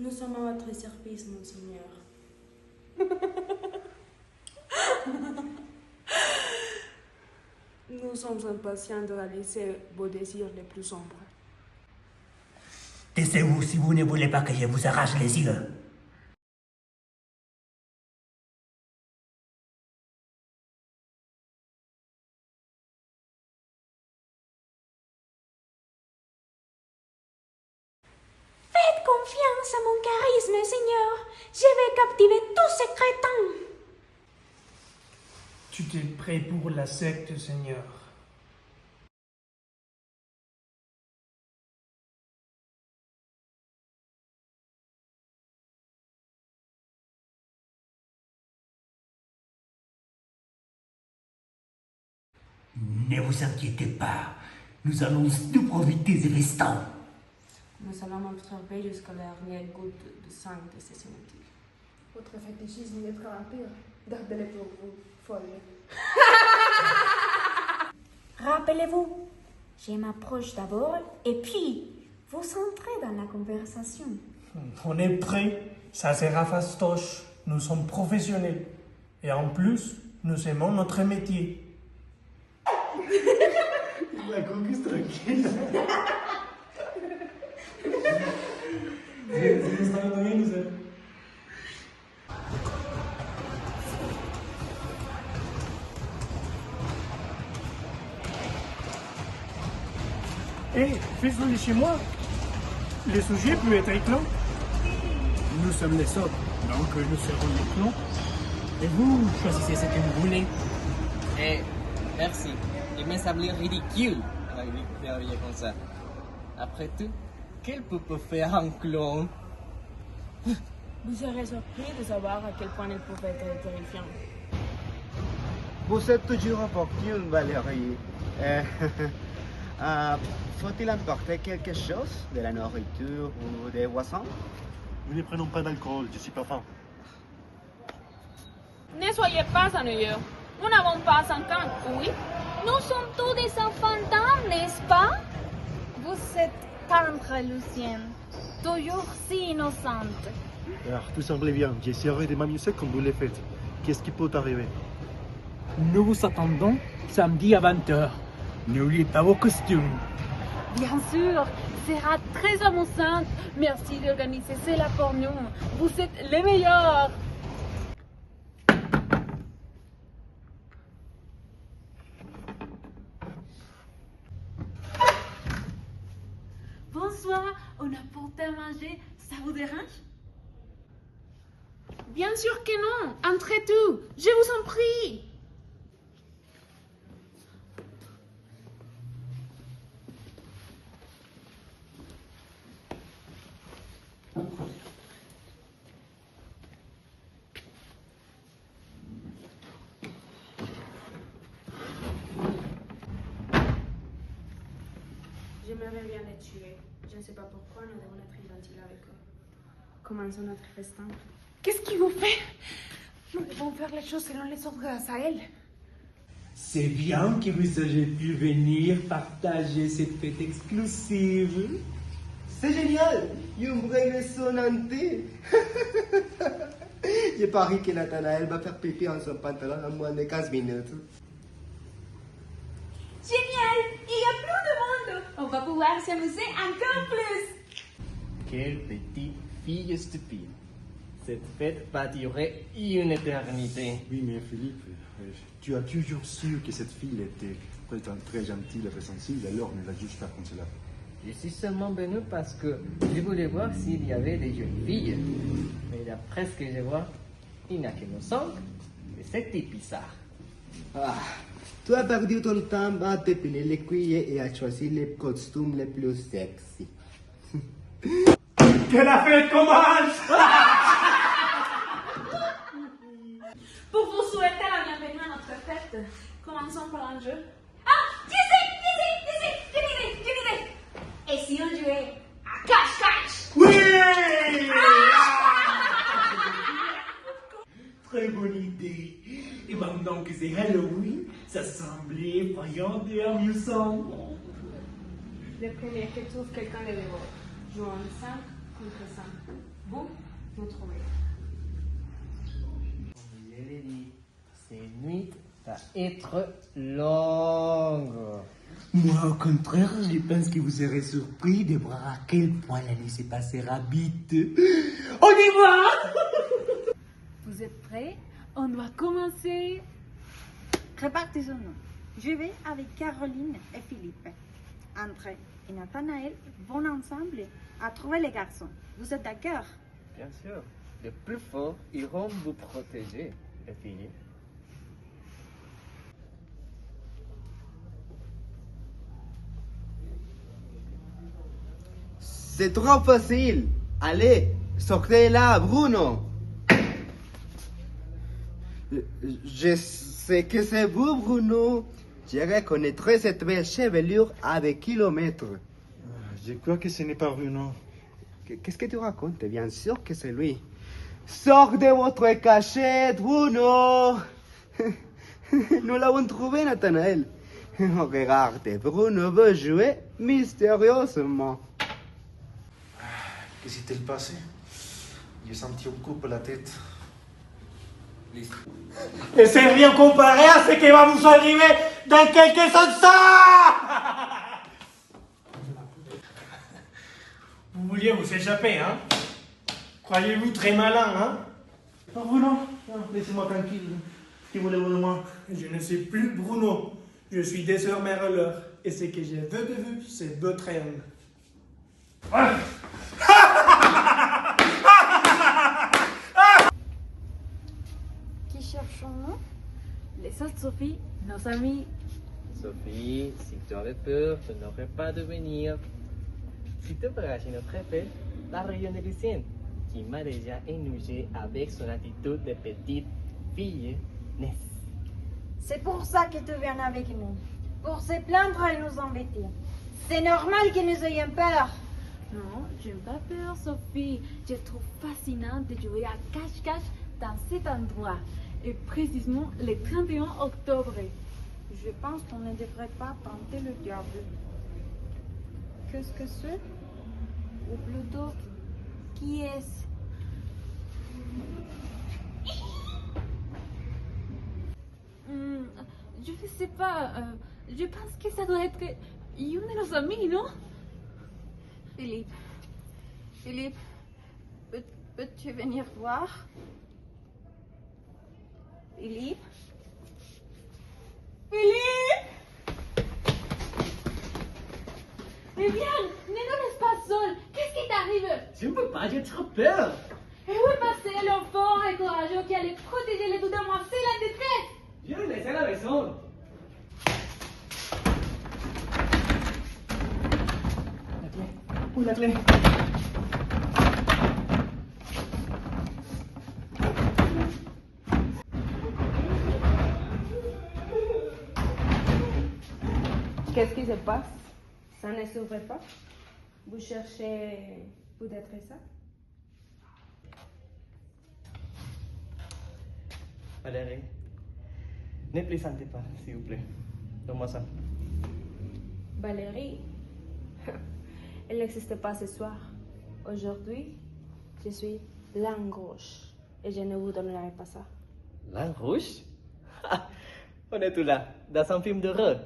Nous sommes à votre service, monseigneur. Nous sommes impatients de réaliser vos désirs les plus sombres. Taisez-vous si vous ne voulez pas que je vous arrache les yeux. Faites confiance à mon charisme, Seigneur. Je vais captiver tous ces crétins. Tu t'es prêt pour la secte, Seigneur. Ne vous inquiétez pas, nous allons nous profiter des restants. Nous allons observer jusqu'à la dernière goutte de sang de ces cimetières. Votre fétichisme d'être un vampire, gardez-le pour vous, folle. Rappelez-vous, je m'approche d'abord et puis vous entrez dans la conversation. On est prêt, ça sera fastoche. Nous sommes professionnels. Et en plus, nous aimons notre métier. La caucus tranquille. Hé, fais-le chez moi. Le sujet peut être éclat. Nous sommes les autres, donc nous serons les clons. Et vous choisissez ce que vous voulez. Eh, merci. Il me semblait ridicule avec des théories comme ça. Après tout, quel peut faire un clone? Vous serez surpris de savoir à quel point il pouvait être terrifiant. Vous êtes toujours opportune, Valérie. Faut-il emporter quelque chose? De la nourriture ou des boissons? Nous ne prenons pas d'alcool, je suis pas faim. Ne soyez pas ennuyeux. Nous n'avons pas 5 ans, oui? Nous sommes tous des enfants d'âme, n'est-ce pas? Vous êtes tendre, Lucienne. Toujours si innocente. Alors, tout semblait bien. J'essaierai de m'amuser comme vous le faites. Qu'est-ce qui peut arriver? Nous vous attendons samedi à 20h. N'oubliez pas vos costumes. Bien sûr, sera très amusant. Merci d'organiser cela pour nous. Vous êtes les meilleurs. Bonsoir, on a porté à manger, ça vous dérange? Bien sûr que non. Entrez tous. Je vous en prie. J'aimerais bien les tuer. Je ne sais pas pourquoi nous devons être gentils avec eux. Commençons notre festin. Qu'est-ce qu'il vous fait? Nous devons faire les choses selon les ordres d'Asaël. C'est bien que vous ayez pu venir partager cette fête exclusive. C'est génial! Une vraie ressonante! Je parie que Nathanaël va faire pipi en son pantalon en moins de 15 minutes. Génial! Il y a plus de monde! On va pouvoir s'amuser encore plus! Quelle petite fille stupide. Cette fête va durer une éternité. Oui, mais Philippe, tu as toujours su que cette fille était très gentille et sensible, alors ne la juge pas comme cela. Je suis seulement venu parce que je voulais voir s'il y avait des jeunes filles. Mais d'après ce que je vois, il n'y a que nos sangles et c'était bizarre. Ah, tu as perdu ton temps à dépiler les cuillers et à choisir les costumes les plus sexy. Que la fête commence! Pour vous souhaiter la bienvenue à notre fête, commençons par un jeu. Ah! J'ai une idée! Et si on jouait à cache-cache? Oui! Très bonne idée. Et maintenant que c'est Halloween, ça semblait effrayant et amusant. Le premier qui trouve quelqu'un de dévore. Jouons 5 contre 5. Vous trouvez. Je l'ai dit, ces nuits va être longue. Moi, au contraire, je pense que vous serez surpris de voir à quel point la nuit se passera vite. On y va! Vous êtes prêts? On doit commencer. Répartissons-nous. Je vais avec Caroline et Philippe. André et Nathanaël vont ensemble à trouver les garçons. Vous êtes d'accord? Bien sûr, les plus forts iront vous protéger, les filles. C'est trop facile. Allez, sortez là, Bruno. Je sais que c'est vous, Bruno. Je reconnaîtrai cette belle chevelure à des kilomètres. Je crois que ce n'est pas Bruno. Qu'est-ce que tu racontes? Bien sûr que c'est lui. Sors de votre cachette, Bruno. Nous l'avons trouvé, Nathanaël. Regarde, Bruno veut jouer mystérieusement. Que s'est-il passé? J'ai senti un coup à la tête. Et c'est rien comparé à ce qui va vous arriver dans quelques instants. Vous vouliez vous échapper, hein? Croyez-vous très malin, hein? Non, Bruno, non, laissez-moi tranquille. Que voulez-vous de moi? Je ne suis plus Bruno. Je suis désormais Roller. Et ce que je veux de vous, c'est beau triangle. Qui cherchons-nous? Les autres, Sophie, nos amis. Sophie, si tu avais peur, tu n'aurais pas de venir. Si tu verras chez notre appel, la réunion de Lucienne, qui m'a déjà énugé avec son attitude de petite fille, n'est-ce? C'est pour ça que tu viens avec nous. Pour se plaindre et nous embêter. C'est normal que nous ayons peur. Non, je n'ai pas peur, Sophie. Je trouve fascinant de jouer à cache-cache dans cet endroit. Et précisément le 31 octobre. Je pense qu'on ne devrait pas tenter le diable. Qu'est-ce que c'est? Ou plutôt, qui est-ce? Je ne sais pas. Je pense que ça doit être une de nos amis, non? Philippe, peux-tu venir voir? Philippe? Eh bien, ne nous laisse pas seul. Qu'est-ce qui t'arrive? Je ne peux pas, j'ai trop peur. Et où est passé l'enfant et courageux qui allait protéger les deux demoiselles en détresse? Je vais laisser la maison. La clé. Où est la clé? Qu'est-ce qui se passe? Ça ne s'ouvre pas? Vous cherchez peut-être ça? Valérie, ne plaisantez pas, s'il vous plaît. Donne-moi ça. Valérie, elle n'existe pas ce soir. Aujourd'hui, je suis langue rouge et je ne vous donnerai pas ça. Langue rouge? On est tout là, dans un film d'horreur.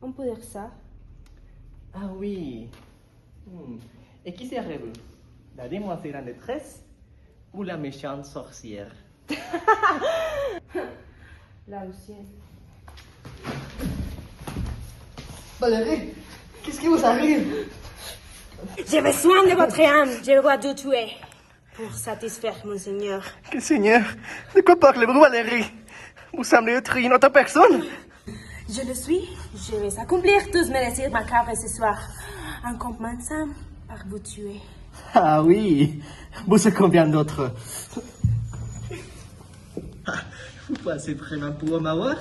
On peut dire ça? Ah oui. Et qui serait vous? La demoiselle en détresse ou la méchante sorcière? La Lucienne. Valérie, qu'est-ce qui vous arrive? J'ai besoin de votre âme. Je dois tout tuer pour satisfaire mon Seigneur. Quel Seigneur? De quoi parlez-vous, Valérie? Vous semblez être une autre personne. Je le suis. Je vais accomplir tous mes désirs macabres ce soir. En commençant par vous tuer. Ah oui, vous êtes combien d'autres? Vous passez vraiment pour m'avoir?